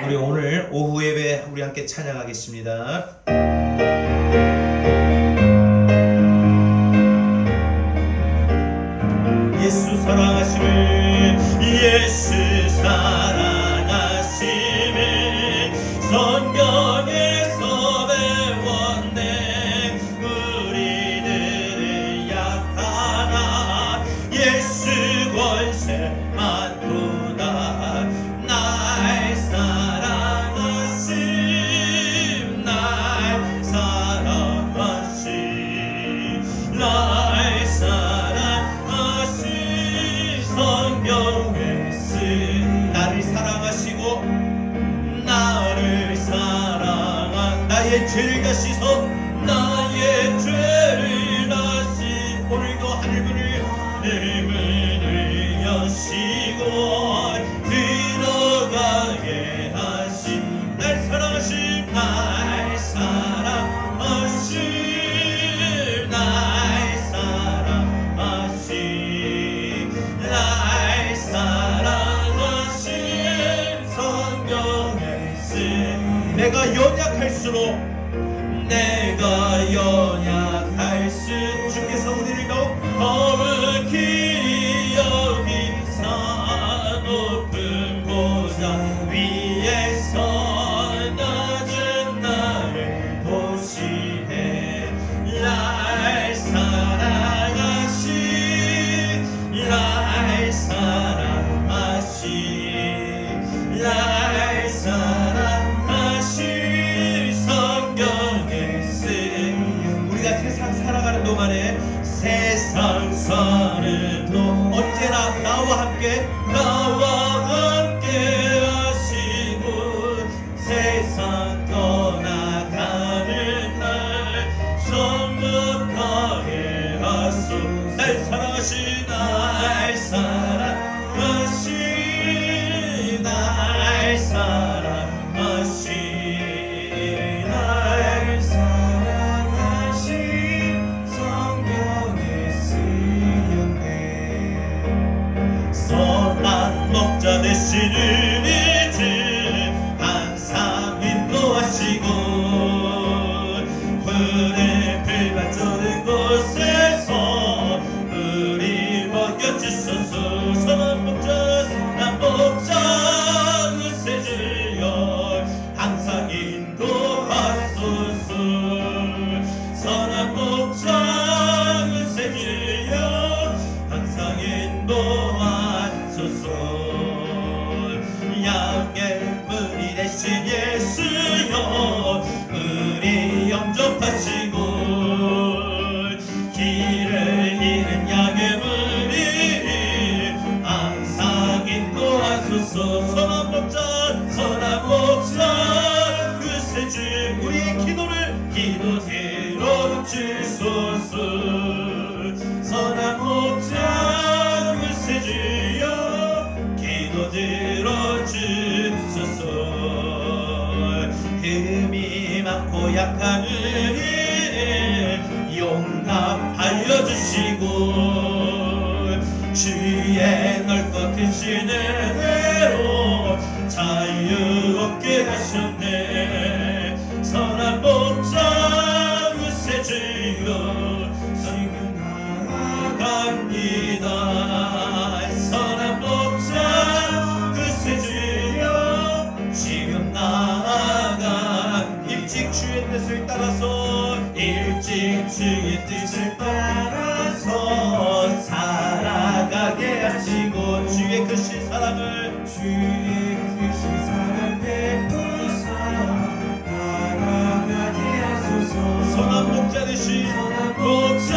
우리 오늘 오후 예배 우리 함께 찬양하겠습니다. 예수 사랑하심을, 예수 사랑하심을 성경에서 배웠네. 우리들의 약하나 예수 권세 많도다. 날 사랑하심, 날 사랑하심, 날 사랑하심. 성경에 쓴 나를 사랑하시고 나를 사랑한 나의 죄를 다시서 나의 죄를 다시 오늘도 하늘문을 여시고 들어가게 하신 날 사랑하신, 날 사랑하신, 날 사랑하신, 날 사랑하신. 성경에 쓴 내가 연약할수록, 내가 연약할수록 주께서 우리를 더욱 거룩히 여기사 높은 보좌 위에서 낮은 나를 보시네. 날 사랑하신, 날 사랑하신, 날 사랑하신. 성경에 쓴 우리가 세상 살아가는 동안에, 세상 사는 동안 언제나 나와 함께 하시고 세상 떠나가는 날 전복하게 하소. 날 사랑하신, 날 사랑하신, 날 사랑하신, 날 사랑하신. 성경에 쓰였네. 선한 목자 되시는 이제 항상 인도하시고 푸른 불밭 곳에서 우리 먹여주소서. 선한 목자, 선한 목자 구세주여 항상 인도하소서. 선한 목자 구세주여 항상 인도하소서. 양의 문이 되신 예수여 우리 영접하시고 길을 잃은 양의 문이 항상 인도하소서. 선한 목자, 선한 목자 구세주 우리의 기도 들어주소서. 선한 목자 구세주여 기도 들어주소서. 흠이 많고 약한 우리 용납하여 주시고 주의 넓고 크신 은혜로 자유롭게 하셨네. 선한 목자 구세주여 지금 나아갑니다. 선한 목자 구세주여 지금 나아가 일찍 주의 뜻을 따라서, 일찍 주의 뜻을 따라서 살아가게 하시고 주의 크신 사랑을, 주의 크신 사랑 베푸사 나아가게 하소서. 선한 목자 되신 목자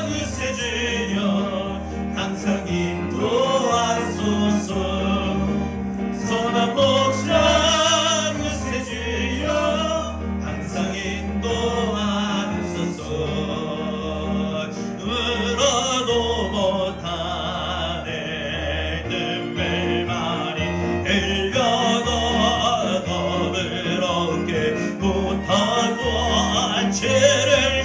구세주여 항상 인도하소서. 선한 목자 구세주여 항상 인도하소서. 울어도 못하네 눈물 많이 흘려도 더부럽게 못하고 죄를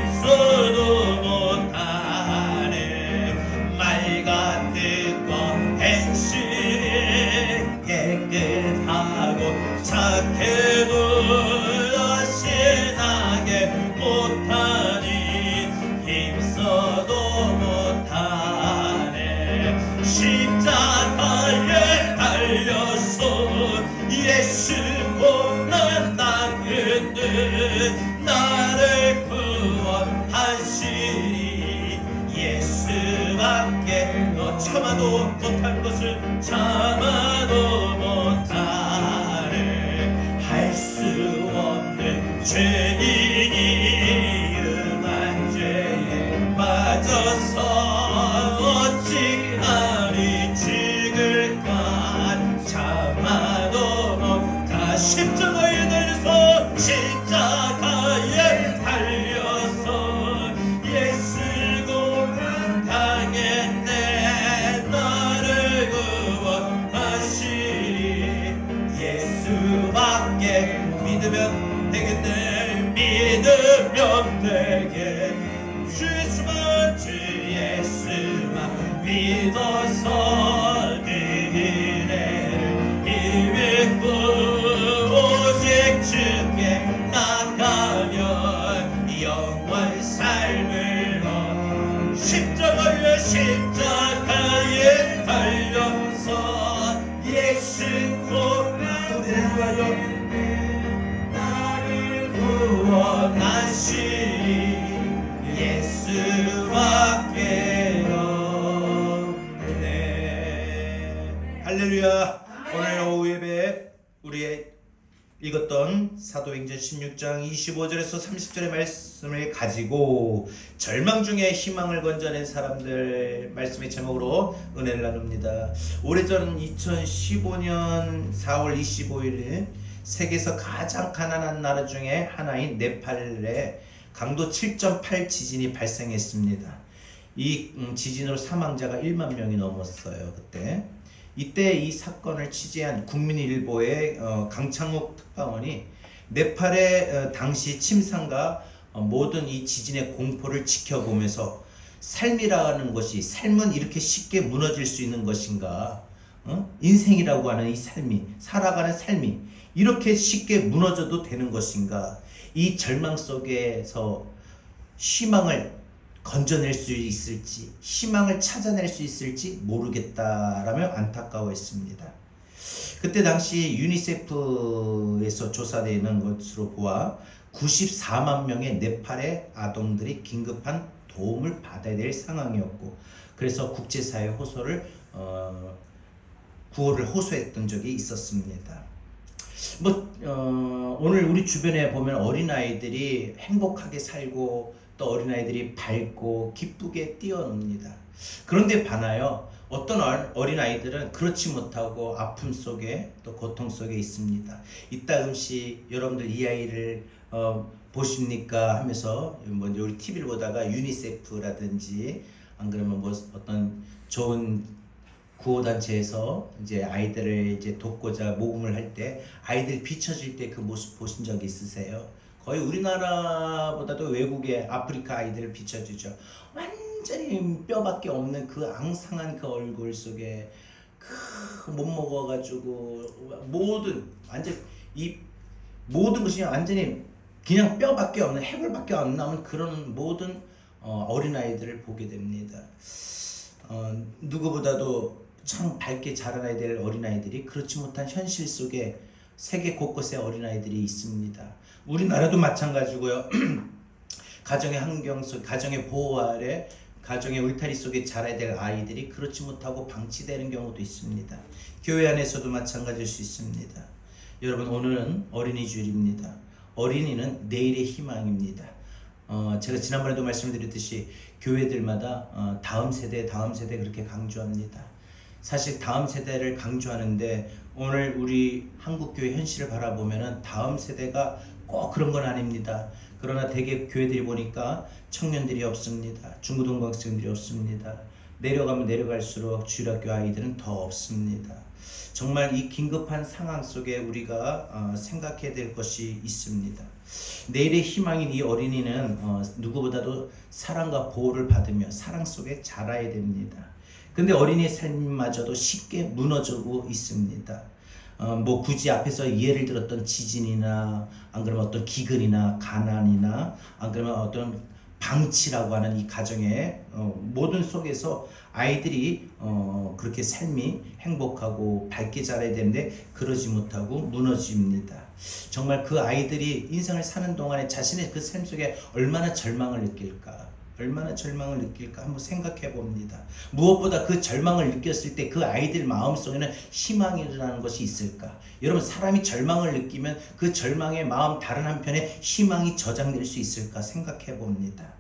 힘써도 못하네. 말 같은 거 행실 깨끗하고 착해도 신하게 못하니 힘써도 못하네. 십자가에 달려서 예수 고난 당했네. 나를 구원하시니 예수밖에 참아도 못할 것을 참아도 못하네. 할 수 없는 죄인이 음한 죄에 빠져서 어찌하리 죽을까. 참아도 못하. 십자가에 달려서 십자가에 달려서 예수 고난 당했네. 나를 구원하시니 예수밖에 믿으면 되겠네. 믿으면 되게. 주 예수만 주 예수만 믿어서 은혜를 입고 오직 주께 나가면 영원 삶을 얻어. 십자가에 달려서 예수 고난 당했네. 나를 구원하시니 예수밖에 없네. 할렐루야. 오늘 오후 예배 우리 읽었던 사도행전 16장 25절에서 30절의 말씀을 가지고 절망 중에 희망을 건져낸 사람들 말씀의 제목으로 은혜를 나눕니다. 오래전 2015년 4월 25일 세계에서 가장 가난한 나라 중에 하나인 네팔에 강도 7.8 지진이 발생했습니다. 이 지진으로 사망자가 1만 명이 넘었어요. 이때 이 사건을 취재한 국민일보의 강창욱 특파원이 네팔의 당시 침상과 모든 이 지진의 공포를 지켜보면서 삶이라는 것이, 삶은 이렇게 쉽게 무너질 수 있는 것인가? 인생이라고 하는 이 삶이, 살아가는 삶이 이렇게 쉽게 무너져도 되는 것인가? 이 절망 속에서 희망을 건져낼 수 있을지, 희망을 찾아낼 수 있을지 모르겠다라며 안타까워했습니다. 그때 당시 유니세프에서 조사되는 것으로 보아 94만 명의 네팔의 아동들이 긴급한 도움을 받아야 될 상황이었고, 그래서 국제사회 구호를 호소했던 적이 있었습니다. 오늘 우리 주변에 보면 어린아이들이 행복하게 살고 또 어린아이들이 밝고 기쁘게 뛰어놉니다. 그런데 반하여 어떤 어린아이들은 그렇지 못하고 아픔 속에 또 고통 속에 있습니다. 이따금씩 여러분들 이 아이를 보십니까 하면서 우리 TV를 보다가 유니세프라든지 안 그러면 어떤 좋은 구호단체에서 이제 아이들을 이제 돕고자 모금을 할 때 아이들이 비춰질 때 그 모습 보신 적 있으세요? 거의 우리나라보다도 외국의 아프리카 아이들을 비춰주죠. 완전히 뼈밖에 없는 그 앙상한 그 얼굴 속에 못 먹어가지고 모든 것이 완전히 그냥 뼈밖에 없는, 해골밖에 안 남은 그런 모든 어린아이들을 보게 됩니다. 누구보다도 참 밝게 자라나야 될 어린아이들이 그렇지 못한 현실 속에 세계 곳곳에 어린아이들이 있습니다. 우리나라도 마찬가지고요. 가정의 환경 속, 가정의 보호 아래, 가정의 울타리 속에 자라야 될 아이들이 그렇지 못하고 방치되는 경우도 있습니다. 교회 안에서도 마찬가지일 수 있습니다. 여러분, 오늘은 어린이 주일입니다. 어린이는 내일의 희망입니다. 제가 지난번에도 말씀드렸듯이 교회들마다 다음 세대 그렇게 강조합니다. 사실 다음 세대를 강조하는데 오늘 우리 한국교회 현실을 바라보면 다음 세대가 꼭 그런 건 아닙니다. 그러나 대개 교회들이 보니까 청년들이 없습니다. 중고등부 학생들이 없습니다. 내려가면 내려갈수록 주일학교 아이들은 더 없습니다. 정말 이 긴급한 상황 속에 우리가 생각해야 될 것이 있습니다. 내일의 희망인 이 어린이는 누구보다도 사랑과 보호를 받으며 사랑 속에 자라야 됩니다. 근데 어린이의 삶마저도 쉽게 무너지고 있습니다. 뭐 굳이 앞에서 예를 들었던 지진이나 안 그러면 어떤 기근이나 가난이나 안 그러면 어떤 방치라고 하는 이 가정의 모든 속에서 아이들이 그렇게 삶이 행복하고 밝게 자라야 되는데 그러지 못하고 무너집니다. 정말 그 아이들이 인생을 사는 동안에 자신의 그 삶 속에 얼마나 절망을 느낄까, 얼마나 절망을 느낄까 한번 생각해 봅니다. 무엇보다 그 절망을 느꼈을 때 그 아이들 마음속에는 희망이라는 것이 있을까? 여러분, 사람이 절망을 느끼면 그 절망의 마음 다른 한편에 희망이 저장될 수 있을까 생각해 봅니다.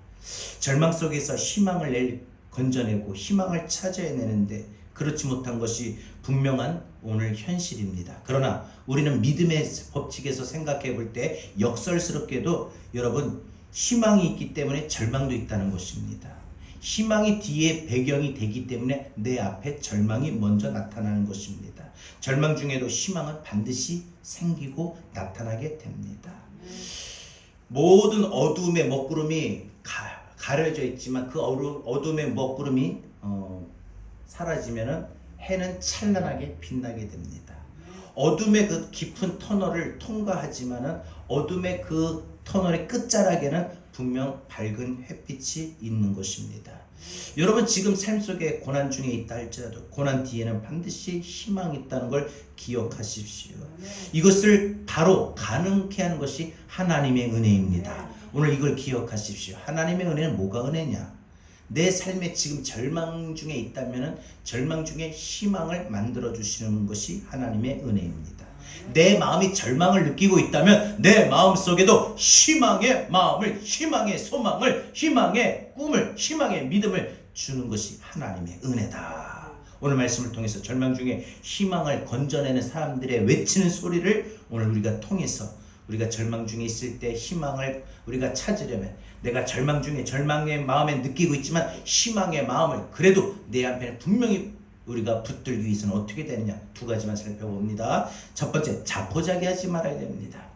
절망 속에서 희망을 건져내고 희망을 찾아내는데 그렇지 못한 것이 분명한 오늘 현실입니다. 그러나 우리는 믿음의 법칙에서 생각해 볼 때 역설스럽게도 여러분, 희망이 있기 때문에 절망도 있다는 것입니다. 희망이 뒤에 배경이 되기 때문에 내 앞에 절망이 먼저 나타나는 것입니다. 절망 중에도 희망은 반드시 생기고 나타나게 됩니다. 모든 어두움의 먹구름이 가려져 있지만 그 어두움의 먹구름이 사라지면은 해는 찬란하게 빛나게 됩니다. 어둠의 그 깊은 터널을 통과하지만은 어둠의 그 터널의 끝자락에는 분명 밝은 햇빛이 있는 것입니다. 여러분, 지금 삶 속에 고난 중에 있다 할지라도 고난 뒤에는 반드시 희망이 있다는 걸 기억하십시오. 이것을 바로 가능케 하는 것이 하나님의 은혜입니다. 오늘 이걸 기억하십시오. 하나님의 은혜는 뭐가 은혜냐? 내 삶에 지금 절망 중에 있다면 절망 중에 희망을 만들어 주시는 것이 하나님의 은혜입니다. 내 마음이 절망을 느끼고 있다면 내 마음 속에도 희망의 마음을, 희망의 소망을, 희망의 꿈을, 희망의 믿음을 주는 것이 하나님의 은혜다. 오늘 말씀을 통해서 절망 중에 희망을 건져내는 사람들의 외치는 소리를 오늘 우리가 통해서 우리가 절망 중에 있을 때 희망을 우리가 찾으려면, 내가 절망 중에 절망의 마음에 느끼고 있지만 희망의 마음을 그래도 내 앞에 분명히 우리가 붙들기 위해서는 어떻게 되느냐, 두 가지만 살펴봅니다. 첫 번째, 자포자기하지 말아야 됩니다.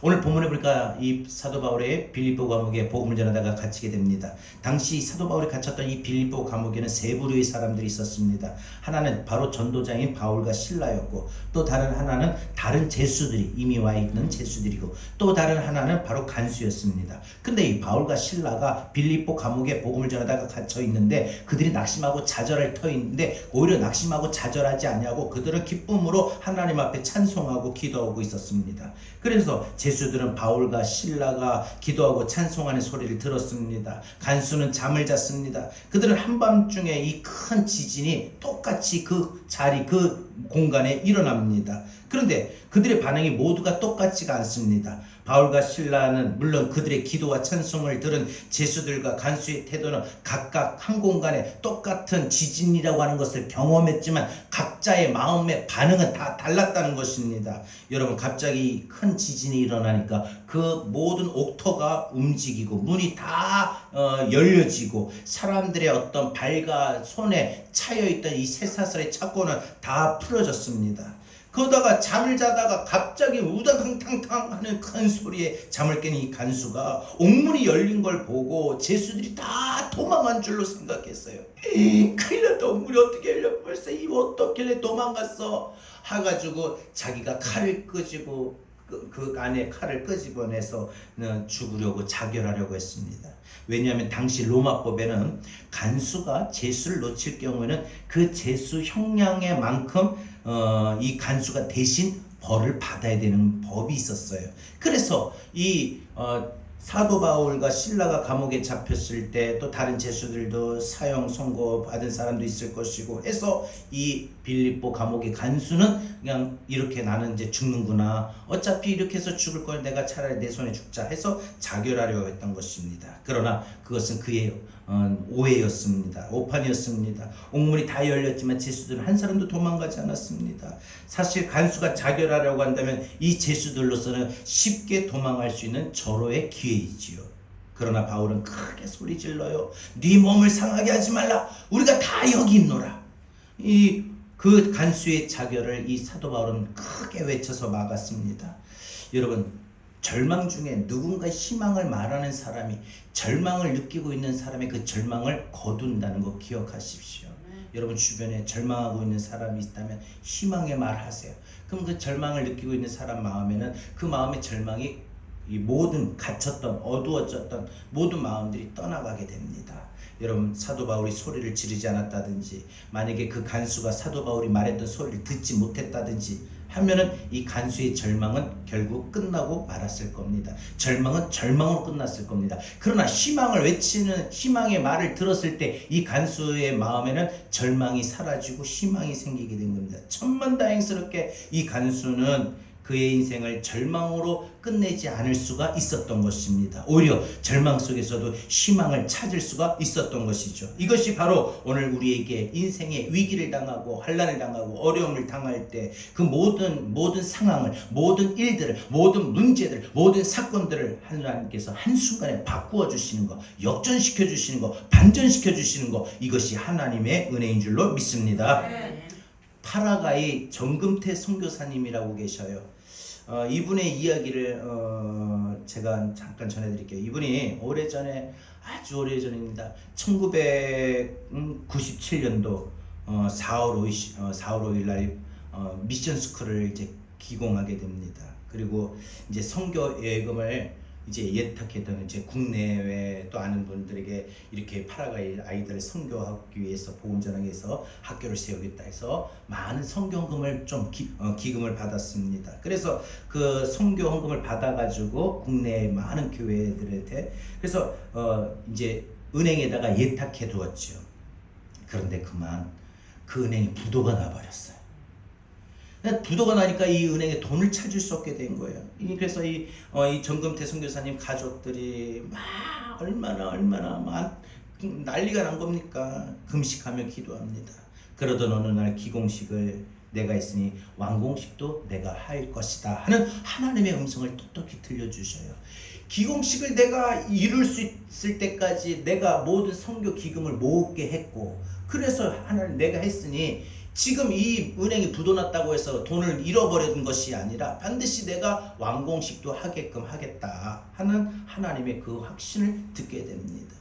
오늘 본문에 보니까 이 사도 바울의 빌립보 감옥에 복음을 전하다가 갇히게 됩니다. 당시 사도 바울이 갇혔던 이 빌립보 감옥에는 세 부류의 사람들이 있었습니다. 하나는 바로 전도자인 바울과 실라였고, 또 다른 하나는 다른 제수들이, 이미 와 있는 제수들이고, 또 다른 하나는 바로 간수였습니다. 근데 이 바울과 실라가 빌립보 감옥에 복음을 전하다가 갇혀 있는데 그들이 낙심하고 좌절할 터 있는데 오히려 낙심하고 좌절하지 않냐고 그들은 기쁨으로 하나님 앞에 찬송하고 기도하고 있었습니다. 그래서 제수들은 바울과 실라가 기도하고 찬송하는 소리를 들었습니다. 간수는 잠을 잤습니다. 그들은 한밤중에 이 큰 지진이 똑같이 그 자리, 그 공간에 일어납니다. 그런데 그들의 반응이 모두가 똑같지가 않습니다. 바울과 실라는 물론 그들의 기도와 찬송을 들은 제수들과 간수의 태도는 각각 한 공간에 똑같은 지진이라고 하는 것을 경험했지만 각자의 마음의 반응은 다 달랐다는 것입니다. 여러분, 갑자기 큰 지진이 일어나니까 그 모든 옥토가 움직이고 문이 다 열려지고 사람들의 어떤 발과 손에 차여있던 이 쇠사슬의 착고는 다 풀어졌습니다. 그러다가 잠을 자다가 갑자기 우다탕탕탕 하는 큰 소리에 잠을 깬 이 간수가 옥문이 열린 걸 보고 제수들이 다 도망간 줄로 생각했어요. 큰일 났다, 옥문이 어떻게 열려, 벌써 이 어떻길래 도망갔어 해가지고 자기가 칼을 끄집고 그 안에 칼을 끄집어내서 죽으려고 자결하려고 했습니다. 왜냐하면 당시 로마법에는 간수가 제수를 놓칠 경우에는 그 제수 형량의 만큼 이 간수가 대신 벌을 받아야 되는 법이 있었어요. 그래서 이 사도 바울과 실라가 감옥에 잡혔을 때 또 다른 제수들도 사형 선고 받은 사람도 있을 것이고 해서 이 빌립보 감옥의 간수는 그냥 이렇게 나는 이제 죽는구나, 어차피 이렇게 해서 죽을 거야, 내가 차라리 내 손에 죽자 해서 자결하려고 했던 것입니다. 그러나 그것은 그의 오해였습니다. 오판이었습니다. 옥문이 다 열렸지만 제수들은 한 사람도 도망가지 않았습니다. 사실 간수가 자결하려고 한다면 이 제수들로서는 쉽게 도망할 수 있는 절호의 기회이지요. 그러나 바울은 크게 소리 질러요. 네 몸을 상하게 하지 말라. 우리가 다 여기 있노라. 이 그 간수의 자결을 이 사도 바울은 크게 외쳐서 막았습니다. 여러분, 절망 중에 누군가 희망을 말하는 사람이 절망을 느끼고 있는 사람의 그 절망을 거둔다는 거 기억하십시오. 여러분 주변에 절망하고 있는 사람이 있다면 희망의 말 하세요. 그럼 그 절망을 느끼고 있는 사람 마음에는 그 마음의 절망이 이 모든 갇혔던 어두워졌던 모든 마음들이 떠나가게 됩니다. 여러분, 사도 바울이 소리를 지르지 않았다든지 만약에 그 간수가 사도 바울이 말했던 소리를 듣지 못했다든지 하면은 이 간수의 절망은 결국 끝나고 말았을 겁니다. 절망은 절망으로 끝났을 겁니다. 그러나 희망을 외치는 희망의 말을 들었을 때 이 간수의 마음에는 절망이 사라지고 희망이 생기게 된 겁니다. 천만다행스럽게 이 간수는 그의 인생을 절망으로 끝내지 않을 수가 있었던 것입니다. 오히려 절망 속에서도 희망을 찾을 수가 있었던 것이죠. 이것이 바로 오늘 우리에게 인생의 위기를 당하고 환난을 당하고 어려움을 당할 때 그 모든 상황을, 모든 일들을, 모든 문제들, 모든 사건들을 하나님께서 한순간에 바꾸어 주시는 것, 역전시켜 주시는 것, 반전시켜 주시는 것, 이것이 하나님의 은혜인 줄로 믿습니다. 파라과이 정금태 선교사님이라고 계셔요. 이분의 이야기를 제가 잠깐 전해드릴게요. 이분이 오래전에, 아주 오래전입니다. 1997년도 4월 5일 날 미션 스쿨을 이제 기공하게 됩니다. 그리고 이제 선교 예금을 이제 예탁했던 이제 국내외 또 아는 분들에게 이렇게 파라과이 아이들을 선교하기 위해서 복음 전하기 위해서 학교를 세우겠다 해서 많은 선교 헌금을 좀 기금을 받았습니다. 그래서 그 선교 헌금을 받아가지고 국내의 많은 교회들한테 그래서 이제 은행에다가 예탁해 두었죠. 그런데 그만 그 은행이 부도가 나버렸어요. 부도가 나니까 이 은행에 돈을 찾을 수 없게 된 거예요. 그래서 이 정금태 선교사님 가족들이 막 얼마나 난리가 난 겁니까? 금식하며 기도합니다. 그러던 어느 날 기공식을 내가 했으니 완공식도 내가 할 것이다 하는 하나님의 음성을 똑똑히 들려주셔요. 기공식을 내가 이룰 수 있을 때까지 내가 모든 선교 기금을 모으게 했고, 그래서 하나님 내가 했으니 지금 이 은행이 부도났다고 해서 돈을 잃어버린 것이 아니라 반드시 내가 완공식도 하게끔 하겠다 하는 하나님의 그 확신을 듣게 됩니다.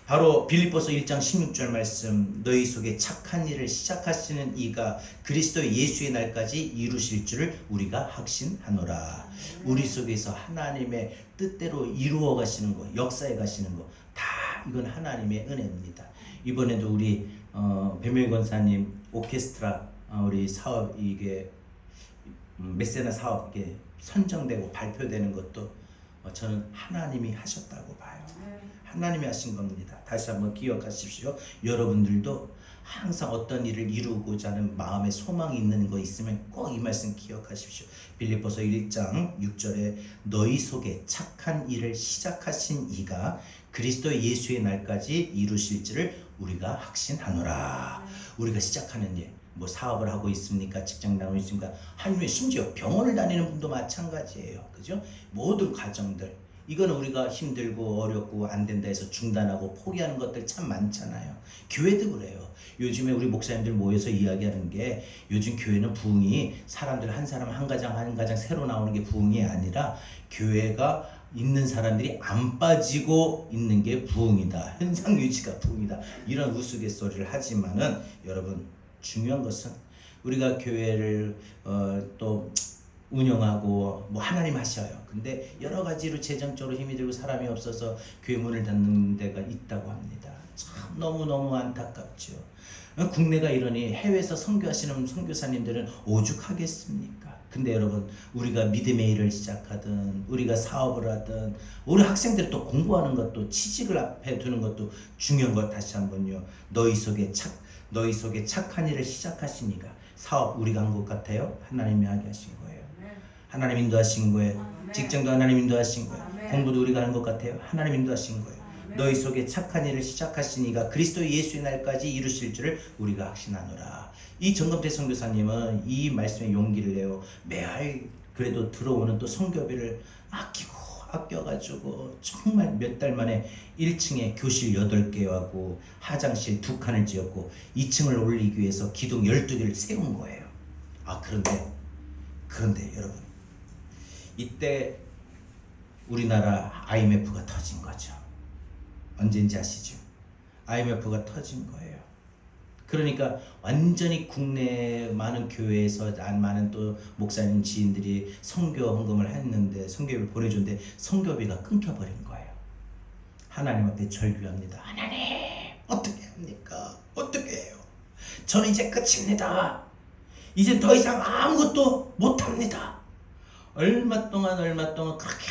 바로 빌립보서 1장 16절 말씀, 너희 속에 착한 일을 시작하시는 이가 그리스도 예수의 날까지 이루실 줄을 우리가 확신하노라. 우리 속에서 하나님의 뜻대로 이루어 가시는 것, 역사해 가시는 것, 다 이건 하나님의 은혜입니다. 이번에도 우리 배명희 권사님 오케스트라 우리 사업 이게 메세나 사업 이게 선정되고 발표되는 것도 저는 하나님이 하셨다고 봐요. 하나님이 하신 겁니다. 다시 한번 기억하십시오. 여러분들도 항상 어떤 일을 이루고자 하는 마음의 소망이 있는 거 있으면 꼭 이 말씀 기억하십시오. 빌립보서 1장 6절에 너희 속에 착한 일을 시작하신 이가 그리스도 예수의 날까지 이루실지를 우리가 확신하노라. 우리가 시작하는 일, 뭐 사업을 하고 있습니까? 직장 다니고 있습니까? 아니면 심지어 병원을 다니는 분도 마찬가지예요. 그죠? 모든 가정들, 이거는 우리가 힘들고 어렵고 안 된다 해서 중단하고 포기하는 것들 참 많잖아요. 교회도 그래요. 요즘에 우리 목사님들 모여서 이야기하는 게 요즘 교회는 부흥이 사람들 한 사람 한 가정 새로 나오는 게 부흥이 아니라 교회가 있는 사람들이 안 빠지고 있는 게 부흥이다. 현상 유지가 부흥이다. 이런 우스갯소리를 하지만은 여러분 중요한 것은 우리가 교회를 또 운영하고 뭐 하나님 하셔요. 근데 여러 가지로 재정적으로 힘이 들고 사람이 없어서 교회 문을 닫는 데가 있다고 합니다. 참 너무너무 안타깝죠. 국내가 이러니 해외에서 선교하시는 선교사님들은 오죽하겠습니까? 근데 여러분, 우리가 믿음의 일을 시작하든 우리가 사업을 하든 우리 학생들이 또 공부하는 것도 취직을 앞에 두는 것도 중요한 것. 다시 한번요. 너희 속에 착한 일을 시작하시니까 사업 우리가 한 것 같아요? 하나님이 하게 하신 거예요. 하나님 인도하신 거예요. 직장도 하나님 인도하신 거예요. 공부도 우리가 하는 것 같아요? 하나님 인도하신 거예요. 너희 속에 착한 일을 시작하시니가 그리스도 예수의 날까지 이루실 줄을 우리가 확신하노라. 이 정금태 선교사님은 이 말씀에 용기를 내요. 매달 그래도 들어오는 또 선교비를 아껴가지고 정말 몇 달 만에 1층에 교실 8개하고 화장실 2칸을 지었고 2층을 올리기 위해서 기둥 12개를 세운 거예요. 그런데 여러분, 이때 우리나라 IMF가 터진 거죠. 언젠지 아시죠? IMF가 터진 거예요. 그러니까 완전히 국내 많은 교회에서 많은 또 목사님 지인들이 선교 헌금을 했는데, 선교비를 보내줬는데 선교비가 끊겨버린 거예요. 하나님 앞에 절규합니다. 하나님, 어떻게 합니까? 어떻게 해요? 저는 이제 끝입니다. 이제 더 이상 아무것도 못합니다. 얼마 동안 그렇게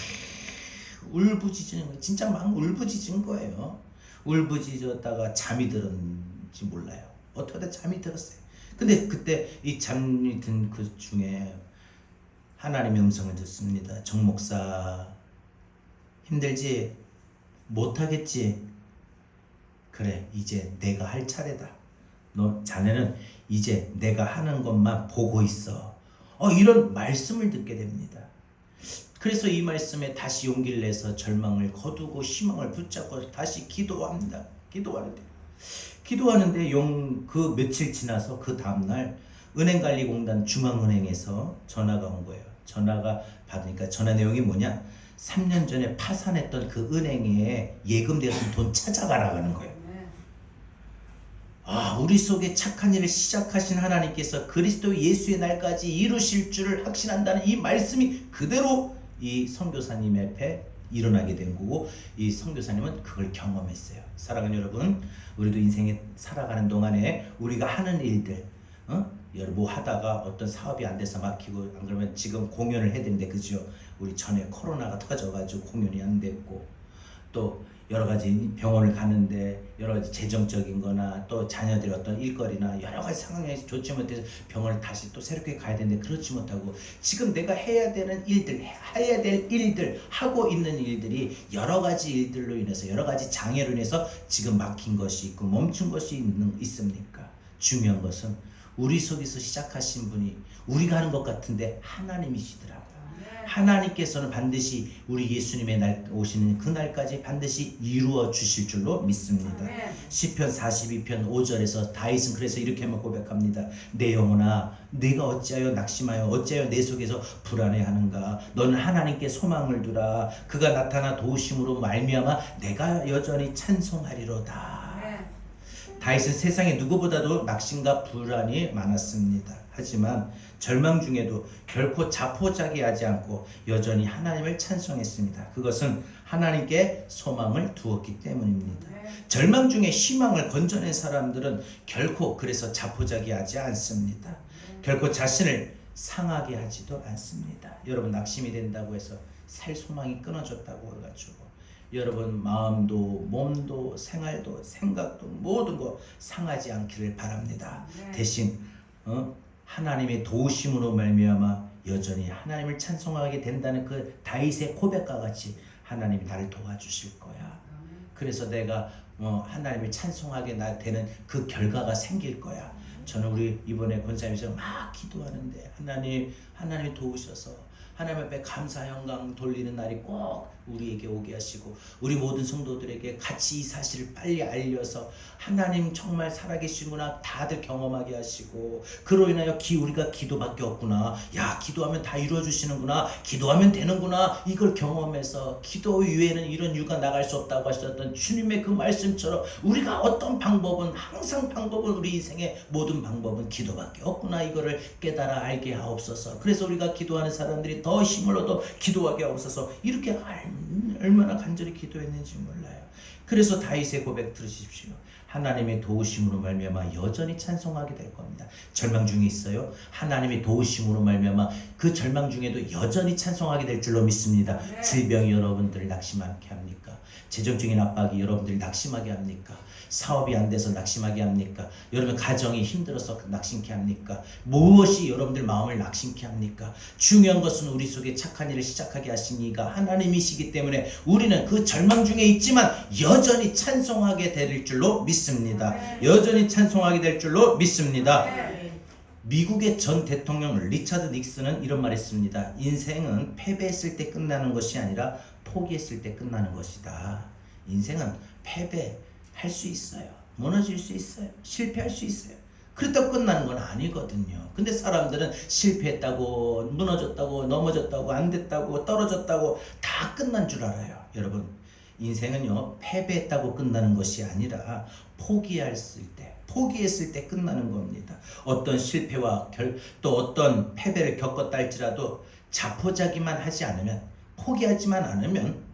울부짖은 거예요. 진짜 막 울부짖은 거예요. 울부짖었다가 잠이 들었는지 몰라요. 어떻게 잠이 들었어요. 근데 그때 이 잠이 든 그 중에 하나님의 음성을 듣습니다. 정 목사, 힘들지? 못하겠지? 그래, 이제 내가 할 차례다. 자네는 이제 내가 하는 것만 보고 있어. 이런 말씀을 듣게 됩니다. 그래서 이 말씀에 다시 용기를 내서 절망을 거두고 희망을 붙잡고 다시 기도합니다. 기도하는데 그 며칠 지나서 그 다음날 은행관리공단 중앙은행에서 전화가 온 거예요. 전화가 받으니까 전화 내용이 뭐냐? 3년 전에 파산했던 그 은행에 예금되었던 돈 찾아가라고 하는 거예요. 우리 속에 착한 일을 시작하신 하나님께서 그리스도 예수의 날까지 이루실 줄을 확신한다는 이 말씀이 그대로 이 선교사님 앞에 일어나게 된 거고, 이 선교사님은 그걸 경험했어요. 사랑하는 여러분, 우리도 인생에 살아가는 동안에 우리가 하는 일들, 뭐 하다가 어떤 사업이 안 돼서 막히고, 안 그러면 지금 공연을 해야 되는데, 그죠? 우리 전에 코로나가 터져가지고 공연이 안 됐고, 또 여러 가지 병원을 가는데 여러 가지 재정적인 거나 또 자녀들의 어떤 일거리나 여러 가지 상황이 좋지 못해서 병원을 다시 또 새롭게 가야 되는데 그렇지 못하고, 지금 내가 해야 될 일들, 하고 있는 일들이 여러 가지 일들로 인해서, 여러 가지 장애로 인해서 지금 막힌 것이 있고 멈춘 것이 있습니까? 중요한 것은 우리 속에서 시작하신 분이 우리가 하는 것 같은데 하나님이시더라고요. 하나님께서는 반드시 우리 예수님의 날 오시는 그 날까지 반드시 이루어 주실 줄로 믿습니다. 시편 42편 5절에서 다윗은 그래서 이렇게만 고백합니다. 내 영혼아, 네가 어찌하여 낙심하여 어찌하여 내 속에서 불안해하는가? 너는 하나님께 소망을 두라. 그가 나타나 도우심으로 말미암아 내가 여전히 찬송하리로다. 다윗은 세상에 누구보다도 낙심과 불안이 많았습니다. 하지만 절망 중에도 결코 자포자기하지 않고 여전히 하나님을 찬송했습니다. 그것은 하나님께 소망을 두었기 때문입니다. 절망 중에 희망을 건져낸 사람들은 결코 그래서 자포자기하지 않습니다. 결코 자신을 상하게 하지도 않습니다. 여러분, 낙심이 된다고 해서 살 소망이 끊어졌다고 해가지고 여러분 마음도 몸도 생활도 생각도 모든 거 상하지 않기를 바랍니다. 대신 하나님의 도우심으로 말미암아 여전히 하나님을 찬송하게 된다는 그 다윗의 고백과 같이 하나님이 나를 도와주실 거야. 그래서 내가 하나님을 찬송하게 되는 그 결과가 생길 거야. 저는 우리 이번에 권사님께서 막 기도하는데 하나님이 도우셔서 하나님 앞에 감사 영광 돌리는 날이 꼭 우리에게 오게 하시고, 우리 모든 성도들에게 같이 이 사실을 빨리 알려서 하나님 정말 살아계시구나 다들 경험하게 하시고, 그로 인하여 우리가 기도밖에 없구나, 기도하면 다 이루어주시는구나, 기도하면 되는구나, 이걸 경험해서 기도 위에는 이런 이유가 나갈 수 없다고 하셨던 주님의 그 말씀처럼 우리가 어떤 방법은, 항상 방법은, 우리 인생의 모든 방법은 기도밖에 없구나, 이거를 깨달아 알게 하옵소서. 그래서 우리가 기도하는 사람들이 더 힘을 얻어 기도하게 하옵소서. 이렇게 얼마나 간절히 기도했는지 몰라요. 그래서 다윗의 고백 들으십시오. 하나님의 도우심으로 말미암아 여전히 찬송하게 될 겁니다. 절망 중에 있어요. 하나님의 도우심으로 말미암아 그 절망 중에도 여전히 찬송하게 될 줄로 믿습니다. 질병이 여러분들을 낙심하게 합니까? 재정적인 압박이 여러분들을 낙심하게 합니까? 사업이 안 돼서 낙심하게 합니까? 여러분 가정이 힘들어서 낙심케 합니까? 무엇이 여러분들 마음을 낙심케 합니까? 중요한 것은 우리 속에 착한 일을 시작하게 하신 이가 하나님이시기 때문에 우리는 그 절망 중에 있지만 여전히 찬송하게 될 줄로 믿습니다. 여전히 찬송하게 될 줄로 믿습니다. 미국의 전 대통령 리차드 닉슨은 이런 말 했습니다. 인생은 패배했을 때 끝나는 것이 아니라 포기했을 때 끝나는 것이다. 인생은 패배할 수 있어요. 무너질 수 있어요. 실패할 수 있어요. 그렇다고 끝나는 건 아니거든요. 근데 사람들은 실패했다고, 무너졌다고, 넘어졌다고, 안 됐다고, 떨어졌다고 다 끝난 줄 알아요. 여러분, 인생은요, 패배했다고 끝나는 것이 아니라 포기했을 때 끝나는 겁니다. 어떤 실패와 또 어떤 패배를 겪었다 할지라도 자포자기만 하지 않으면, 포기하지만 않으면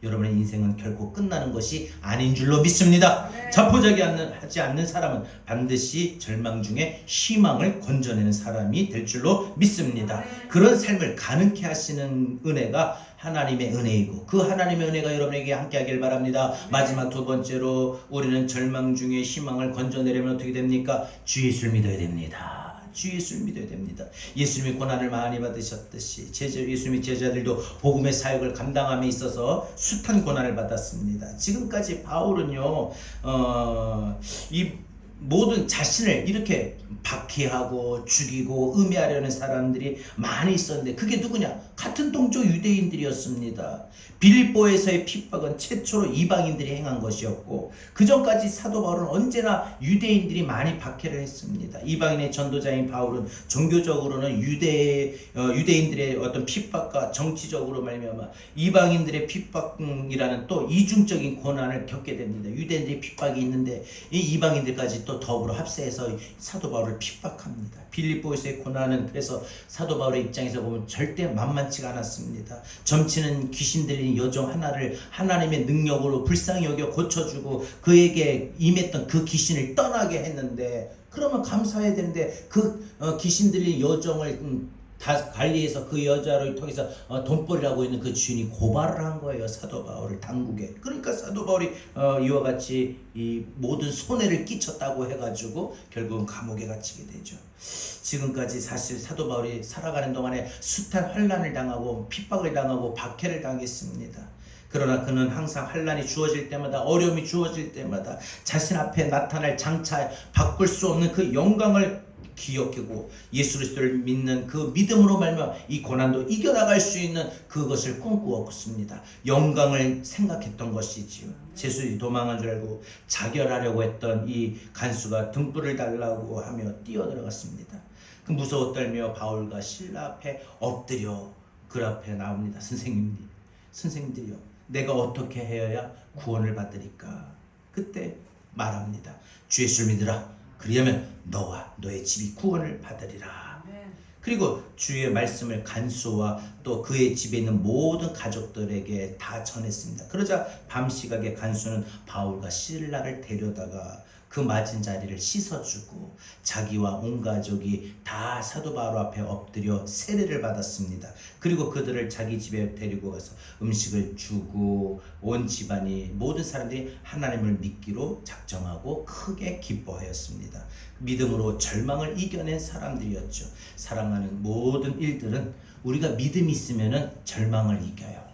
여러분의 인생은 결코 끝나는 것이 아닌 줄로 믿습니다. 네. 자포자기하지 않는 사람은 반드시 절망 중에 희망을 건져내는 사람이 될 줄로 믿습니다. 네. 그런 삶을 가능케 하시는 은혜가 하나님의 은혜이고, 그 하나님의 은혜가 여러분에게 함께 하길 바랍니다. 네. 마지막 두 번째로, 우리는 절망 중에 희망을 건져내려면 어떻게 됩니까? 주 예수를 믿어야 됩니다. 주 예수를 믿어야 됩니다. 예수님이 고난을 많이 받으셨듯이 예수님의 제자들도 복음의 사역을 감당함에 있어서 숱한 고난을 받았습니다. 지금까지 바울은요, 이 모든 자신을 이렇게 박해하고 죽이고 음해하려는 사람들이 많이 있었는데, 그게 누구냐? 같은 동족 유대인들이었습니다. 빌립보에서의 핍박은 최초로 이방인들이 행한 것이었고, 그 전까지 사도 바울은 언제나 유대인들이 많이 박해를 했습니다. 이방인의 전도자인 바울은 종교적으로는 유대인들의 어떤 핍박과 정치적으로 말미암아 이방인들의 핍박이라는 또 이중적인 고난을 겪게 됩니다. 유대인들의 핍박이 있는데 이 이방인들까지 또 더불어 합세해서 사도 바울을 핍박합니다. 빌립보에서의 고난은 그래서 사도 바울의 입장에서 보면 절대 만만치가 않았습니다. 점치는 귀신 들린 여종 하나를 하나님의 능력으로 불쌍히 여겨 고쳐주고 그에게 임했던 그 귀신을 떠나게 했는데, 그러면 감사해야 되는데 그 귀신 들린 여종을 다 관리해서 그 여자를 통해서 돈벌이라고 있는 그 주인이 고발을 한 거예요. 사도 바울을 당국에. 그러니까 사도 바울이 이와 같이 이 모든 손해를 끼쳤다고 해가지고 결국은 감옥에 갇히게 되죠. 지금까지 사실 사도 바울이 살아가는 동안에 숱한 환난을 당하고 핍박을 당하고 박해를 당했습니다. 그러나 그는 항상 환난이 주어질 때마다, 어려움이 주어질 때마다 자신 앞에 나타날 장차 바꿀 수 없는 그 영광을 기억하고 예수 그리스도를 믿는 그 믿음으로 말미암아 이 고난도 이겨나갈 수 있는 그것을 꿈꾸었습니다. 영광을 생각했던 것이지요. 제수들이 도망한 줄 알고 자결하려고 했던 이 간수가 등불을 달라고 하며 뛰어들어갔습니다. 그 무서워 떨며 바울과 실라 앞에 엎드려 그 앞에 나옵니다. 선생님들이요, 내가 어떻게 해야 구원을 받으리까? 그때 말합니다. 주 예수를 믿으라. 그리하면 너와 너의 집이 구원을 받으리라. 그리고 주의 말씀을 간수와 또 그의 집에 있는 모든 가족들에게 다 전했습니다. 그러자 밤 시각에 간수는 바울과 실라를 데려다가 그 맞은 자리를 씻어주고 자기와 온 가족이 다 사도 바울 앞에 엎드려 세례를 받았습니다. 그리고 그들을 자기 집에 데리고 가서 음식을 주고 온 집안이, 모든 사람들이 하나님을 믿기로 작정하고 크게 기뻐하였습니다. 믿음으로 절망을 이겨낸 사람들이었죠. 사랑하는 모든 일들은 우리가 믿음이 있으면은 절망을 이겨요.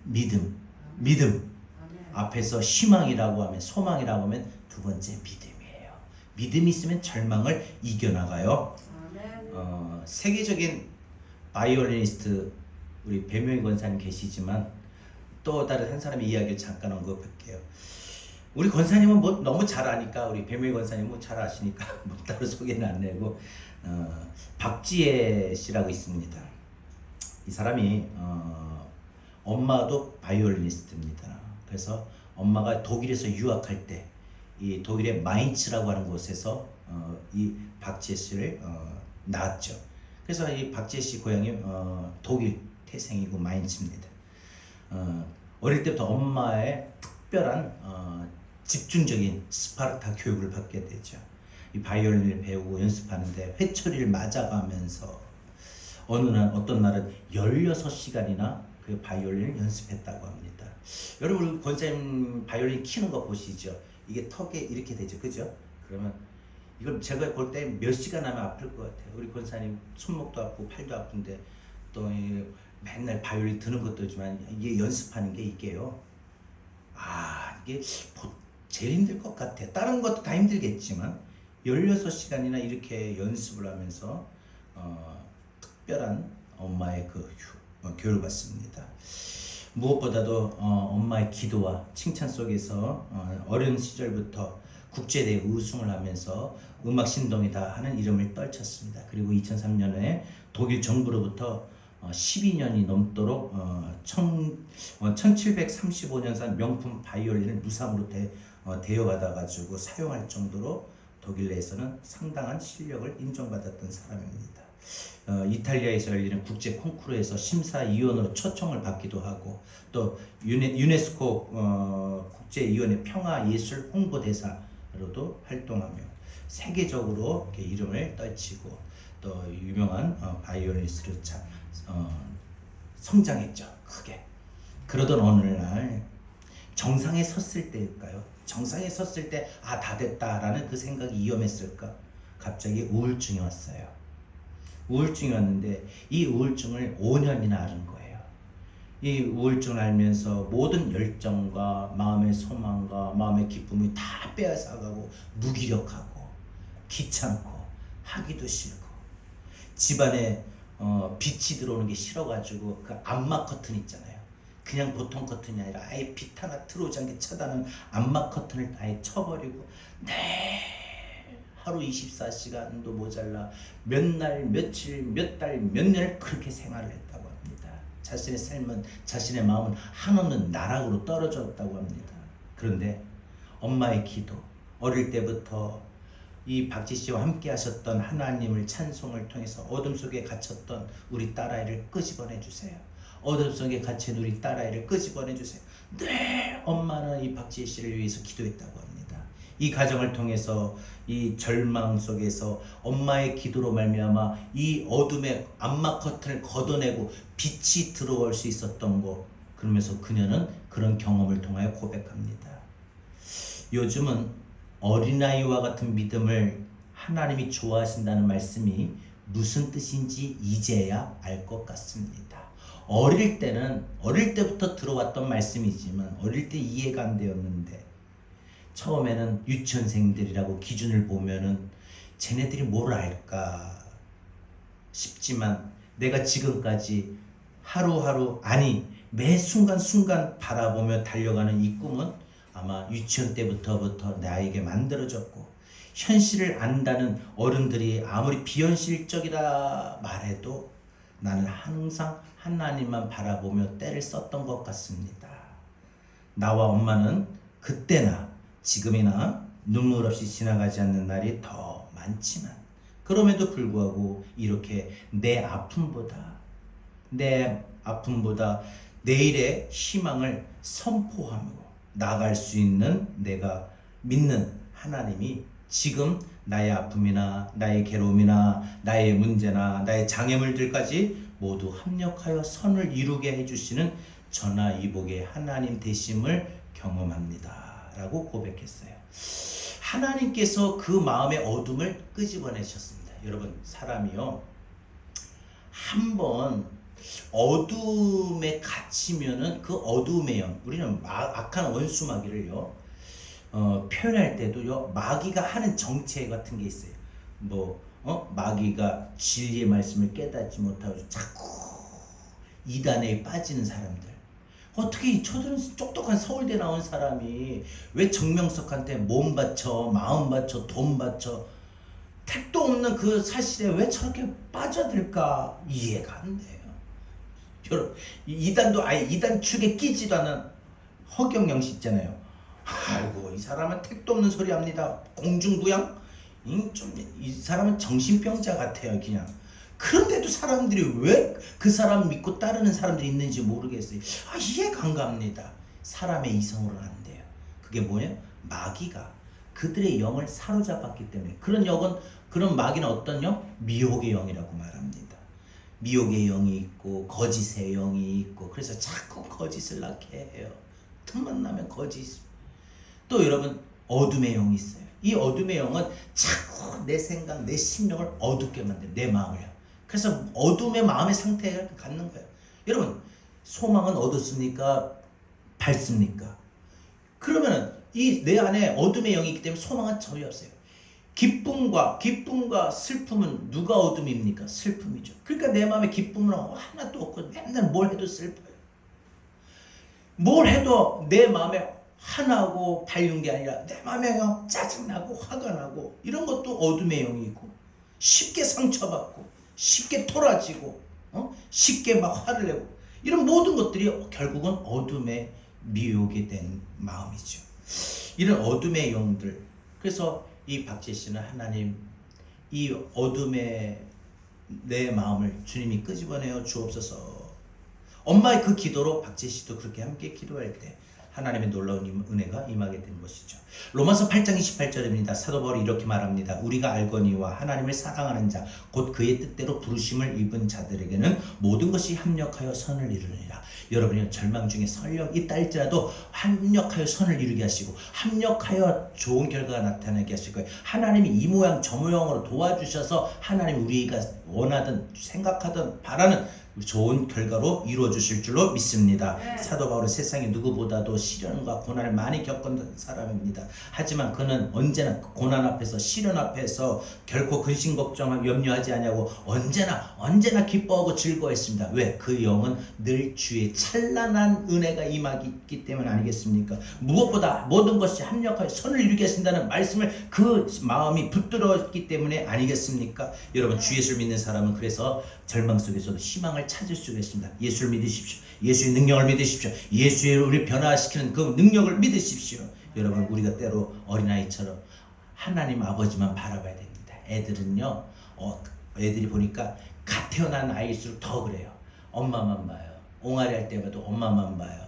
믿음 앞에서 희망이라고 하면, 소망이라고 하면 두 번째 믿음이에요. 믿음이 있으면 절망을 이겨나가요. 세계적인 바이올리니스트 우리 배명희 권사님 계시지만 또 다른 한 사람의 이야기를 잠깐 언급할게요. 우리 권사님은 뭐 너무 잘 아니까, 우리 배명희 권사님 뭐 잘 아시니까 뭐 따로 소개는 안 내고, 박지혜 씨라고 있습니다. 이 사람이 엄마도 바이올리니스트입니다. 그래서 엄마가 독일에서 유학할 때 이 독일의 마인츠라고 하는 곳에서 이 박지혜 씨를 낳았죠. 그래서 이 박지혜 씨 고향이 독일 태생이고 마인츠입니다. 어릴 때부터 엄마의 특별한 집중적인 스파르타 교육을 받게 되죠. 이 바이올린을 배우고 연습하는데 회초리를 맞아가면서 어떤 날은 16시간이나 그 바이올린을 연습했다고 합니다. 여러분, 우리 권사님 바이올린 키는 거 보시죠. 이게 턱에 이렇게 되죠, 그죠? 그러면 이걸 제가 볼 때 몇 시간 하면 아플 것 같아요. 우리 권사님 손목도 아프고 팔도 아픈데 또 맨날 바이올린 드는 것도 있지만 이게 연습하는 게 이게요. 이게 제일 힘들 것 같아. 다른 것도 다 힘들겠지만 16시간이나 이렇게 연습을 하면서 특별한 엄마의 그 교육을 받습니다. 무엇보다도 엄마의 기도와 칭찬 속에서 어린 시절부터 국제대회 우승을 하면서 음악 신동이다 하는 이름을 떨쳤습니다. 그리고 2003년에 독일 정부로부터 12년이 넘도록 1735년산 명품 바이올린을 무상으로 대여받아가지고 사용할 정도로 독일 내에서는 상당한 실력을 인정받았던 사람입니다. 이탈리아에서 열리는 국제 콩쿠르에서 심사위원으로 초청을 받기도 하고 또 유네스코 국제위원회 평화예술 홍보대사로도 활동하며 세계적으로 이렇게 이름을 떨치고 또 유명한 바이올리니스트로 성장했죠. 크게. 그러던 어느 날 정상에 섰을 때일까요? 정상에 섰을 때 다 됐다라는 그 생각이 위험했을까? 갑자기 우울증이 왔어요. 우울증이 왔는데 이 우울증을 5년이나 앓은 거예요. 이 우울증을 앓면서 모든 열정과 마음의 소망과 마음의 기쁨이 다 빼앗아가고 무기력하고 귀찮고 하기도 싫고 집안에 빛이 들어오는 게 싫어가지고 그 암막 커튼 있잖아요. 그냥 보통 커튼이 아니라 아예 빛 하나 들어오지 않게 차단하는 암막 커튼을 아예 쳐버리고 하루 24시간도 모자라 몇 날, 며칠, 몇 달, 몇 년을 그렇게 생활을 했다고 합니다. 자신의 삶은, 자신의 마음은 한없는 나락으로 떨어졌다고 합니다. 그런데 엄마의 기도, 어릴 때부터 이 박지 씨와 함께 하셨던 하나님을 찬송을 통해서 어둠 속에 갇혔던 우리 딸아이를 끄집어내 주세요. 어둠 속에 갇힌 우리 딸아이를 끄집어내 주세요. 네, 엄마는 이 박지 씨를 위해서 기도했다고 합니다. 이 가정을 통해서 이 절망 속에서 엄마의 기도로 말미암아 이 어둠의 암막 커튼을 걷어내고 빛이 들어올 수 있었던 것. 그러면서 그녀는 그런 경험을 통하여 고백합니다. 요즘은 어린아이와 같은 믿음을 하나님이 좋아하신다는 말씀이 무슨 뜻인지 이제야 알 것 같습니다. 어릴 때부터 들어왔던 말씀이지만 어릴 때 이해가 안 되었는데 처음에는 유치원생들이라고 기준을 보면은 쟤네들이 뭘 알까 싶지만 내가 지금까지 하루하루 아니 매 순간순간 바라보며 달려가는 이 꿈은 아마 유치원 때부터 나에게 만들어졌고 현실을 안다는 어른들이 아무리 비현실적이라 말해도 나는 항상 하나님만 바라보며 때를 썼던 것 같습니다. 나와 엄마는 그때나 지금이나 눈물 없이 지나가지 않는 날이 더 많지만 그럼에도 불구하고 이렇게 내 아픔보다 내일의 희망을 선포하며 나아갈 수 있는 내가 믿는 하나님이 지금 나의 아픔이나 나의 괴로움이나 나의 문제나 나의 장애물들까지 모두 합력하여 선을 이루게 해주시는 전하이복의 하나님 되심을 경험합니다 라고 고백했어요. 하나님께서 그 마음의 어둠을 끄집어내셨습니다. 여러분, 사람이요 한번 어둠에 갇히면은 그 어둠의 영, 우리는 악한 원수 마귀를요 표현할 때도요 마귀가 하는 정체 같은 게 있어요. 마귀가 진리의 말씀을 깨닫지 못하고 자꾸 이단에 빠지는 사람들. 어떻게 저들은 똑똑한 서울대 나온 사람이 왜 정명석한테 몸 바쳐, 마음 바쳐, 돈 바쳐 택도 없는 그 사실에 왜 저렇게 빠져들까 이해가 안 돼요. 여러분, 이단도 아예 이단 축에 끼지도 않은 허경영 씨 있잖아요. 아이고 이 사람은 택도 없는 소리 합니다. 공중부양? 이 사람은 정신병자 같아요 그냥. 그런데도 사람들이 왜 그 사람 믿고 따르는 사람들이 있는지 모르겠어요. 이해가 안 갑니다. 사람의 이성으로는 안 돼요. 그게 뭐예요? 마귀가 그들의 영을 사로잡았기 때문에. 그런 마귀는 어떤 영? 미혹의 영이라고 말합니다. 미혹의 영이 있고 거짓의 영이 있고 그래서 자꾸 거짓을 낳게 해요. 틈만 나면 거짓. 또 여러분 어둠의 영이 있어요. 이 어둠의 영은 자꾸 내 생각, 내 심령을 어둡게 만들어요. 내 마음을요. 그래서 어둠의 마음의 상태를 갖는 거예요. 여러분 소망은 어둡습니까? 밝습니까? 그러면 이 내 안에 어둠의 영이 있기 때문에 소망은 전혀 없어요. 기쁨과 슬픔은 누가 어둠입니까? 슬픔이죠. 그러니까 내 마음에 기쁨은 하나도 없고 맨날 뭘 해도 슬퍼요. 뭘 해도 내 마음에 화나고 밝은 게 아니라 내 마음에 그냥 짜증나고 화가 나고, 이런 것도 어둠의 영이고, 쉽게 상처받고 쉽게 토라지고 쉽게 막 화를 내고, 이런 모든 것들이 결국은 어둠의 미혹이 된 마음이죠. 이런 어둠의 영들. 그래서 이 박재 씨는 하나님, 이 어둠의 내 마음을 주님이 끄집어내어 주옵소서. 엄마의 그 기도로 박재 씨도 그렇게 함께 기도할 때 하나님의 놀라운 은혜가 임하게 된 것이죠. 로마서 8장 28절입니다. 사도 바울이 이렇게 말합니다. 우리가 알거니와 하나님을 사랑하는 자 곧 그의 뜻대로 부르심을 입은 자들에게는 모든 것이 합력하여 선을 이루느니라. 여러분이 절망 중에 설령 있다 할지라도 합력하여 선을 이루게 하시고 합력하여 좋은 결과가 나타나게 하실 거예요. 하나님이 이 모양 저 모양으로 도와주셔서 하나님 우리가 원하든 생각하든 바라는 좋은 결과로 이루어 주실 줄로 믿습니다. 사도 바울은 세상에 누구보다도 시련과 고난을 많이 겪은 사람입니다. 하지만 그는 언제나 고난 앞에서, 시련 앞에서 결코 근심 걱정을 염려하지 않냐고 언제나 기뻐하고 즐거워했습니다. 왜? 그 영은 늘 주의 찬란한 은혜가 임하기 때문 아니겠습니까? 무엇보다 모든 것이 합력하여 선을 이루게 하신다는 말씀을 그 마음이 붙들었기 때문에 아니겠습니까? 여러분, 주 예수를 믿는 사람은 그래서 절망 속에서도 희망을 찾을 수가 있습니다. 예수를 믿으십시오. 예수의 능력을 믿으십시오. 예수의 우리 변화시키는 그 능력을 믿으십시오. 여러분, 우리가 때로 어린아이처럼 하나님 아버지만 바라봐야 됩니다. 애들은요, 애들이 보니까 갓 태어난 아이일수록 더 그래요. 엄마만 봐요. 옹알이 할 때마다 엄마만 봐요.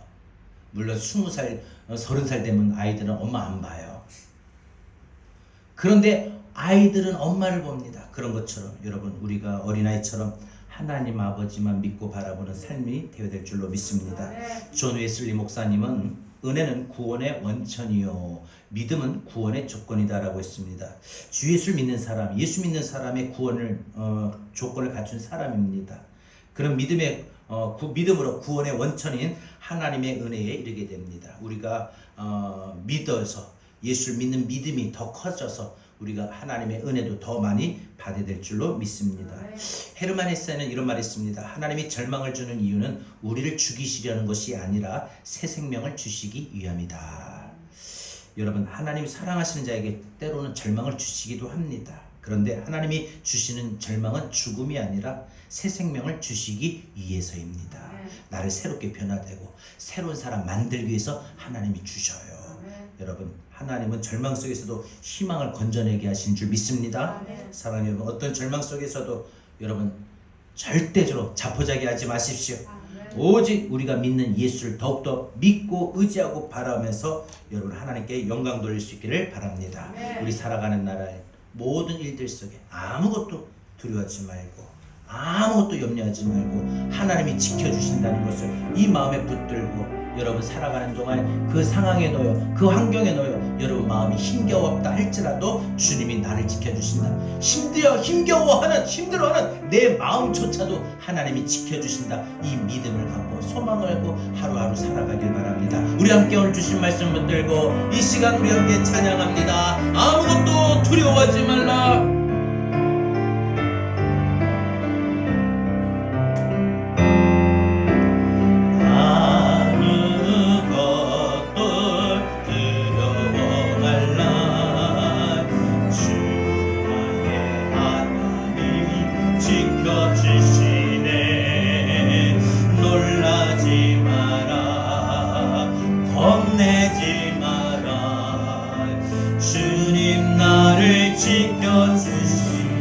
물론 20살, 30살 되면 아이들은 엄마 안 봐요. 그런데 아이들은 엄마를 봅니다. 그런 것처럼 여러분, 우리가 어린아이처럼 하나님 아버지만 믿고 바라보는 삶이 되어야 될 줄로 믿습니다. 존 웨슬리 목사님은 은혜는 구원의 원천이요 믿음은 구원의 조건이다라고 했습니다. 주 예수를 믿는 사람, 예수 믿는 사람의 구원을 조건을 갖춘 사람입니다. 그런 믿음으로 구원의 원천인 하나님의 은혜에 이르게 됩니다. 우리가 믿어서 예수를 믿는 믿음이 더 커져서 우리가 하나님의 은혜도 더 많이 받게 될 줄로 믿습니다. 헤르만 헤세는 이런 말을 했습니다. 하나님이 절망을 주는 이유는 우리를 죽이시려는 것이 아니라 새 생명을 주시기 위함이다. 여러분, 하나님이 사랑하시는 자에게 때로는 절망을 주시기도 합니다. 그런데 하나님이 주시는 절망은 죽음이 아니라 새 생명을 주시기 위해서입니다. 나를 새롭게 변화되고 새로운 사람 만들기 위해서 하나님이 주셔요. 여러분, 하나님은 절망 속에서도 희망을 건져내게 하신 줄 믿습니다. 사랑하는 여러분, 어떤 절망 속에서도 여러분 절대적으로 자포자기하지 마십시오. 오직 우리가 믿는 예수를 더욱더 믿고 의지하고 바라면서 여러분 하나님께 영광 돌릴 수 있기를 바랍니다. 우리 살아가는 나라의 모든 일들 속에 아무것도 두려워하지 말고 아무것도 염려하지 말고 하나님이 지켜주신다는 것을 이 마음에 붙들고 여러분 살아가는 동안 그 상황에 놓여 그 환경에 놓여 여러분 마음이 힘겨웠다 할지라도 주님이 나를 지켜주신다. 힘들어하는 내 마음조차도 하나님이 지켜주신다. 이 믿음을 갖고 소망을 갖고 하루하루 살아가길 바랍니다. 우리 함께 오늘 주신 말씀 붙들고 이 시간 우리 함께 찬양합니다. 아무것도 두려워하지 말라.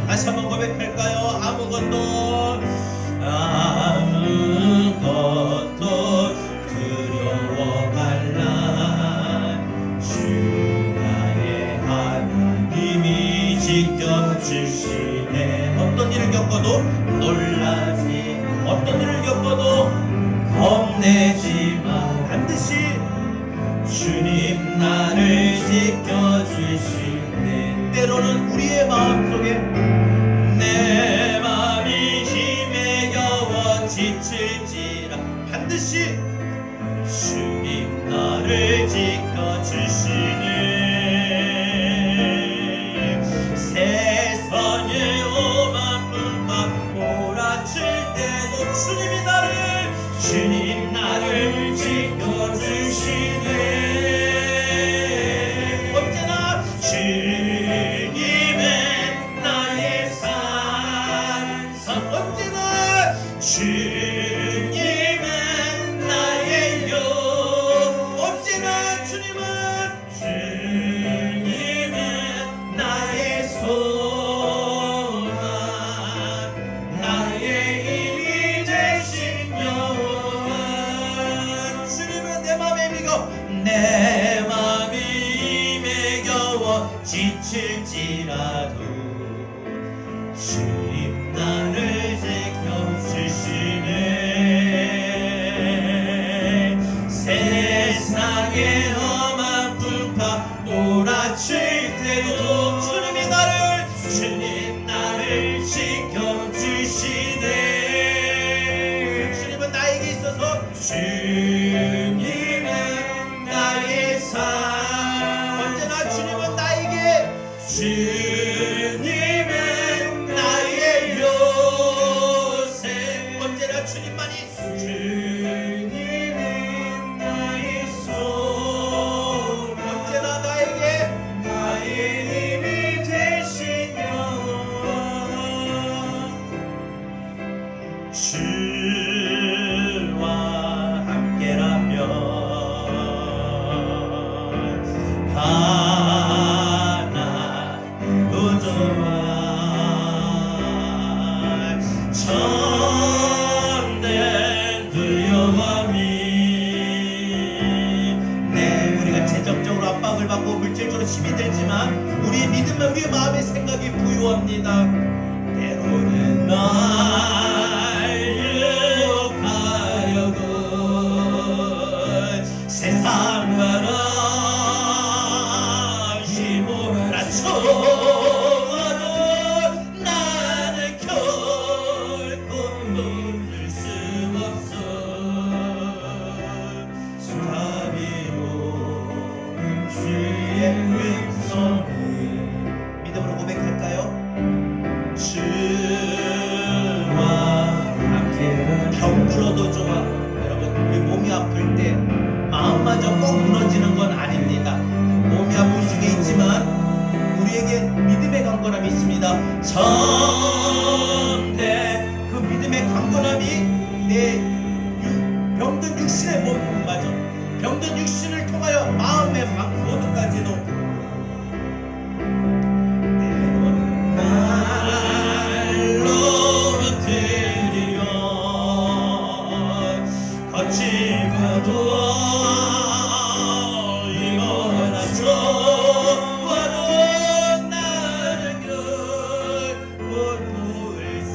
다시 한번 고백할까요? 아무것도 두려워 말라. 주나의 하나님이 지켜주시네. 어떤 일을 겪어도 놀라지, 어떤 일을 겪어도 겁내지 마. 반드시 주님 나를 지켜주시네. 때로는 우리의 마음속에 내 마음이 힘에 겨워 지칠지라 반드시 주님 나를 지켜주시네. 세상의 오만 불과 몰아칠 때도 주님 나를 지켜주시네. 지칠지라도 주님 나를 지켜주시네. 세상의 험한 풍파 몰아칠 때도 주님 나를 지켜주시네. 주님은 나에게 있어서 주님은 나의 산. 언제나 주님은 나에게 주님은 나의 요새. 언제나 주님만이 주님은 나의 소망. 언제나 나에게 나의 힘이 되신 영원. 주와 함께라면 가난도 좋아. 천대 두려움이. 네, 우리가 재정적으로 압박을 받고 물질적으로 힘이 들지만 우리의 믿음은 우리의 마음의 생각이 부유합니다. 때로는 날 유혹하려고 세상과는 힘몰아쳐도 나는 결코 놓을 수 없어. 자비로운 주의 음성을 믿음으로 고백할까요? 주와 함께. 병들어도 좋아. 여러분, 우리 몸이 아플 때 마음마저 꼭 무너지는 건 아닙니다. 몸이 아플 수도 있지만 우리에게 믿음의 강건함이 있습니다. 전대 그 믿음의 강건함이 내 병든 육신의 몸마저, 병든 육신을 통하여 마음의 모두까지도 때로는 날로 드리려 거칠고도 이거라쳐와도 나를 결코 놓을 수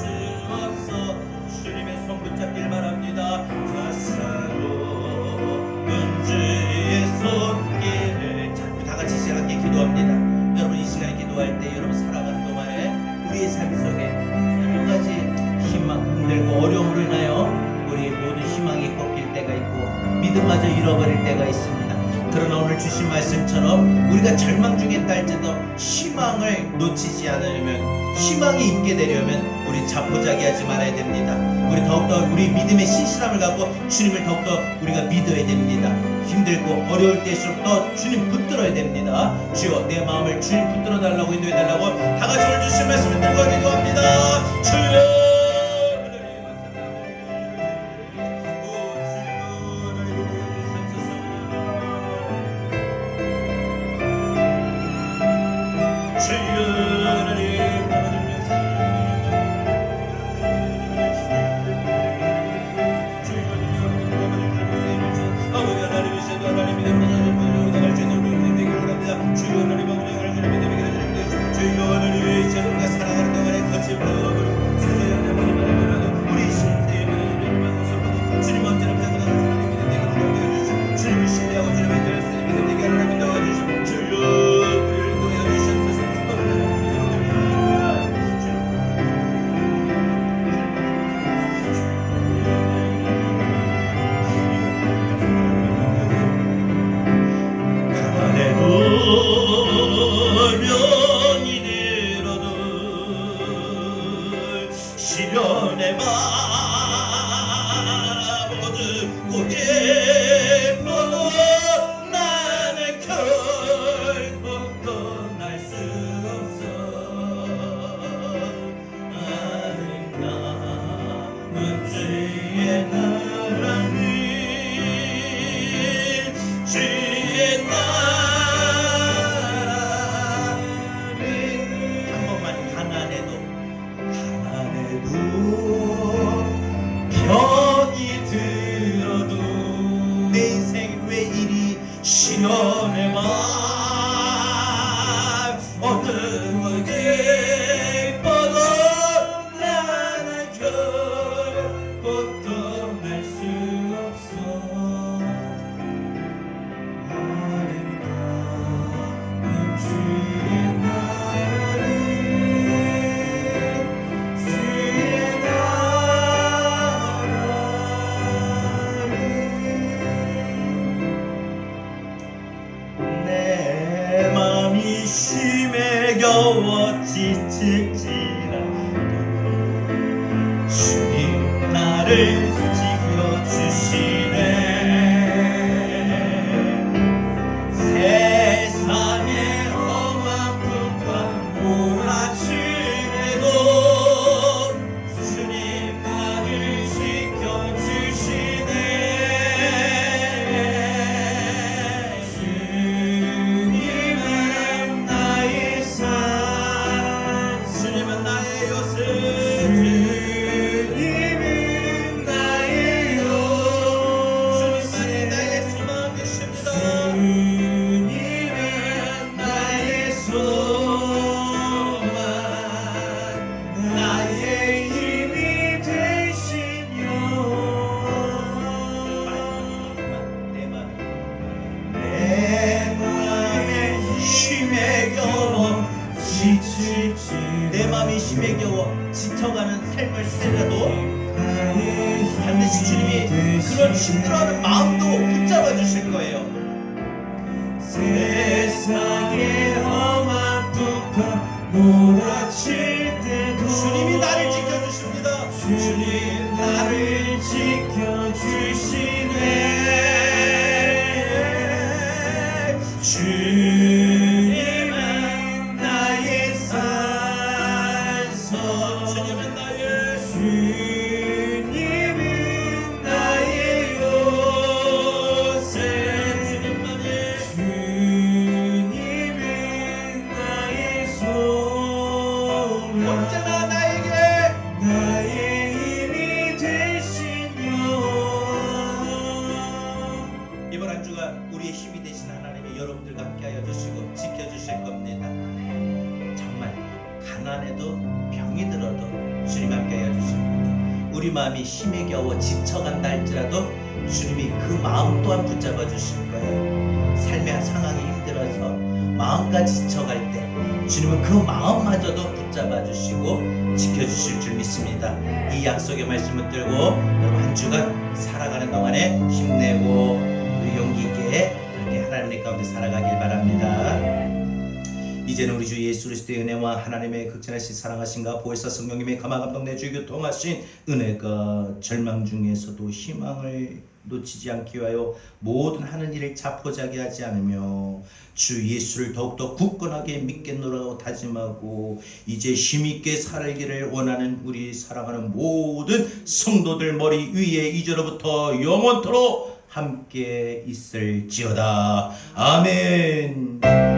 없어. 주님의 손 붙잡길 바랍니다. 사사로운 주의 손길을. 자, 다 같이 함께 기도합니다. 여러분, 이 시간에 기도할 때 여러분 살아가는 동안에 우리의 삶 속에 여러 가지 희망, 힘들고 어려움으로 인하여 우리 모든 희망이 꺾일 때가 있고 믿음마저 잃어버릴 때가 있습니다. 그러나 오늘 주신 말씀처럼 우리가 절망 중에 있다 할지라도 희망을 놓치지 않으려면, 희망이 있게 되려면 우리 자포자기하지 말아야 됩니다. 우리 더욱더 우리 믿음의 신실함을 갖고 주님을 더욱더 우리가 믿어야 됩니다. 힘들고 어려울 때일수록 더 주님 붙들어야 됩니다. 주여, 내 마음을 주님 붙들어 달라고 인도해 달라고 다 같이 오늘 주신 말씀을 들고 기도합니다. 주여, 겨워 지칠지라도 주님 나를 지켜주시네. 세상의 험한 풍파 몰아치래도 주님 나를 지켜주시네. 주님은 나의 산, 주님은 나의 요새, 주님은 나의 요, 주님만이 나의 소망 되십니다. 주님은 나의 소망, 나의 힘이 되시며 내 마음에 힘에 겨워 지칠지, 내 마음이 힘에 겨워 지쳐가는 삶을 살아도 반드시 주님이 그런 힘들어하는 마음도 붙잡아 주실 거예요. 세상의 험한 풍파 몰아칠 때도 주님이 나를 지켜주십니다. 주님 나를 지켜주시네. 주님은 나의 산소, 주님은 나의, 주님은 나의 요새, 주님만이, 주님은 나의 소망, 언제나 나에게 나의 힘이 되시며. 이번 한 주간 우리의 힘이 되신 하나님이 여러분들과 함께하여 주시고 지켜주실 겁니다. 정말 가난해도 병이 들어도 주님 함께하여 주실 겁니다. 우리 마음이 힘에 겨워 지쳐간다 할지라도 주님이 그 마음 또한 붙잡아 주실 거예요. 삶의 상황이 힘들어서 마음까지 지쳐갈 때 주님은 그 마음마저도 붙잡아 주시고 지켜주실 줄 믿습니다. 이 약속의 말씀을 들고 여러분 한 주간 살아가는 동안에 힘내고 용기 있게 그렇게 하나님의 가운데 살아가길 바랍니다. 이제는 우리 주 예수 그리스도의 은혜와 하나님의 극진하신 사랑하신가 보혜사 성령님의 감화 감동 내주 교통하신 은혜가 절망 중에서도 희망을 놓치지 않기 위하여 모든 하는 일을 자포자기 하지 않으며 주 예수를 더욱더 굳건하게 믿겠노라고 다짐하고 이제 힘있게 살기를 원하는 우리 사랑하는 모든 성도들 머리 위에 이제로부터 영원토록 함께 있을지어다. 아멘.